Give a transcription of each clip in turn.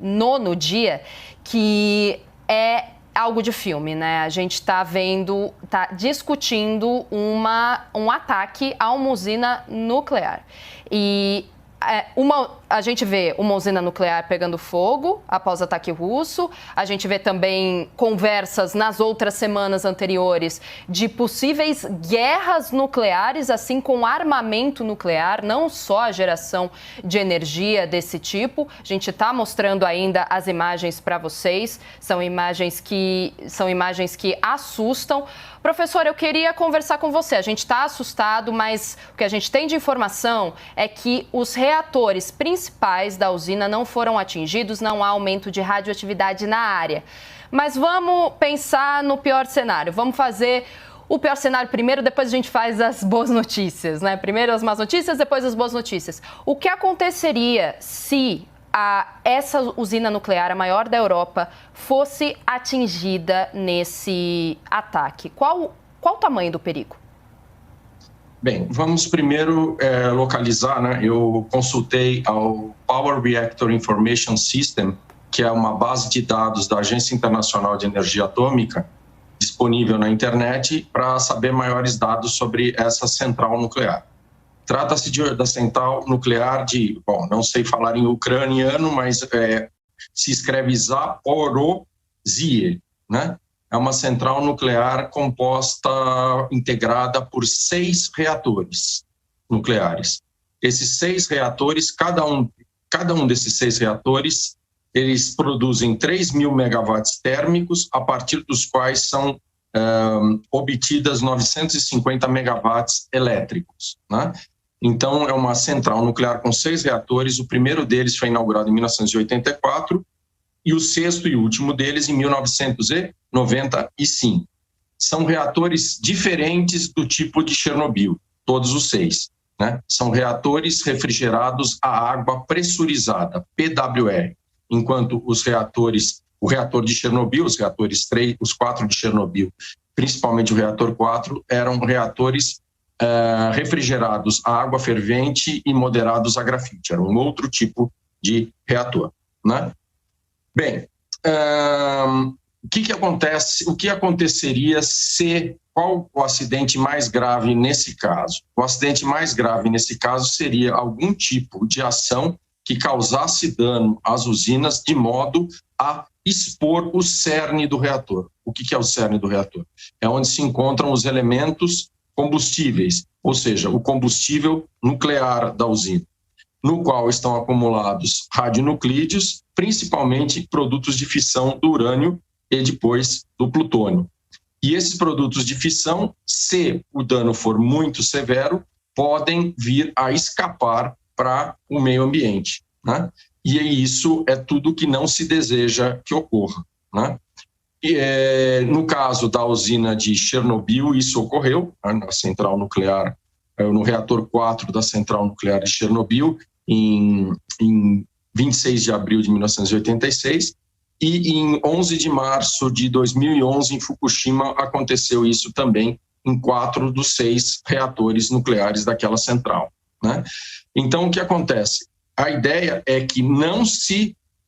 nono dia, que é algo de filme, né? A gente está discutindo um ataque a uma usina nuclear. E a gente vê uma usina nuclear pegando fogo após ataque russo. A gente vê também conversas nas outras semanas anteriores de possíveis guerras nucleares, assim, com armamento nuclear, não só a geração de energia desse tipo. A gente está mostrando ainda as imagens para vocês. São imagens que assustam. Professor, eu queria conversar com você. A gente está assustado, mas o que a gente tem de informação é que os reatores principais da usina não foram atingidos, não há aumento de radioatividade na área. Mas vamos pensar no pior cenário. Vamos fazer o pior cenário primeiro, depois a gente faz as boas notícias, né? Primeiro as más notícias, depois as boas notícias. O que aconteceria se essa usina nuclear, a maior da Europa, fosse atingida nesse ataque? Qual o tamanho do perigo? Bem, vamos primeiro localizar, né? Eu consultei ao Power Reactor Information System, que é uma base de dados da Agência Internacional de Energia Atômica, disponível na internet, para saber maiores dados sobre essa central nuclear. Trata-se da central nuclear não sei falar em ucraniano, mas se escreve Zaporozhye, né? É uma central nuclear integrada por 6 reatores nucleares. Esses 6 reatores, cada um desses 6 reatores, eles produzem 3.000 megawatts térmicos, a partir dos quais são obtidas 950 megawatts elétricos, né? Então, é uma central nuclear com 6 reatores. O primeiro deles foi inaugurado em 1984 e o sexto e último deles em 1995. São reatores diferentes do tipo de Chernobyl, todos os 6, né? São reatores refrigerados a água pressurizada, PWR, enquanto o reator de Chernobyl, os 4 de Chernobyl, principalmente o reator 4, eram reatores refrigerados a água fervente e moderados a grafite. Era um outro tipo de reator, né? Bem, o que acontece? O que aconteceria qual o acidente mais grave nesse caso? O acidente mais grave nesse caso seria algum tipo de ação que causasse dano às usinas de modo a expor o cerne do reator. O que é o cerne do reator? É onde se encontram os elementos combustíveis, ou seja, o combustível nuclear da usina, no qual estão acumulados radionuclídeos, principalmente produtos de fissão do urânio e depois do plutônio. E esses produtos de fissão, se o dano for muito severo, podem vir a escapar para o meio ambiente, né? E isso é tudo que não se deseja que ocorra, né? No caso da usina de Chernobyl, isso ocorreu, né, na central nuclear, no reator 4 da central nuclear de Chernobyl, em 26 de abril de 1986, e em 11 de março de 2011, em Fukushima, aconteceu isso também em 4 dos 6 reatores nucleares daquela central, né? Então, o que acontece? A ideia é que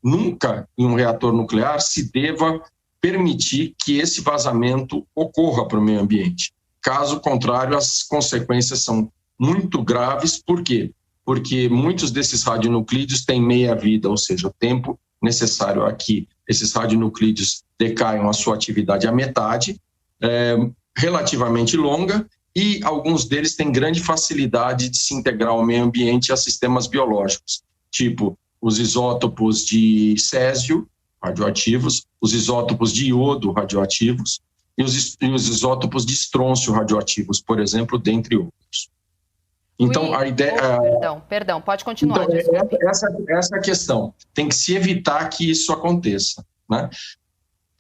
nunca em um reator nuclear se deva permitir que esse vazamento ocorra para o meio ambiente. Caso contrário, as consequências são muito graves. Por quê? Porque muitos desses radionuclídeos têm meia-vida, ou seja, o tempo necessário a que esses radionuclídeos decaiam a sua atividade à metade, relativamente longa, e alguns deles têm grande facilidade de se integrar ao meio ambiente e a sistemas biológicos, tipo os isótopos de césio, radioativos, os isótopos de iodo radioativos e os isótopos de estrôncio radioativos, por exemplo, dentre outros. Então, a ideia... Perdão, pode continuar. Então, essa é a questão. Tem que se evitar que isso aconteça, né?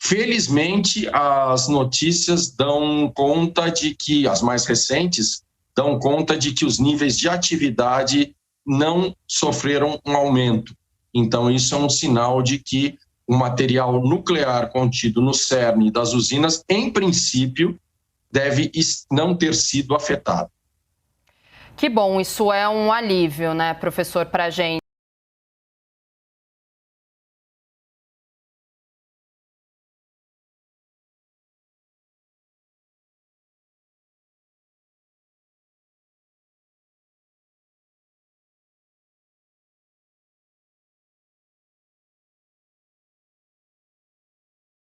Felizmente, as notícias dão conta de que, as mais recentes, dão conta de que os níveis de atividade não sofreram um aumento. Então, isso é um sinal de que o material nuclear contido no cerne das usinas, em princípio, deve não ter sido afetado. Que bom, isso é um alívio, né, professor, para a gente.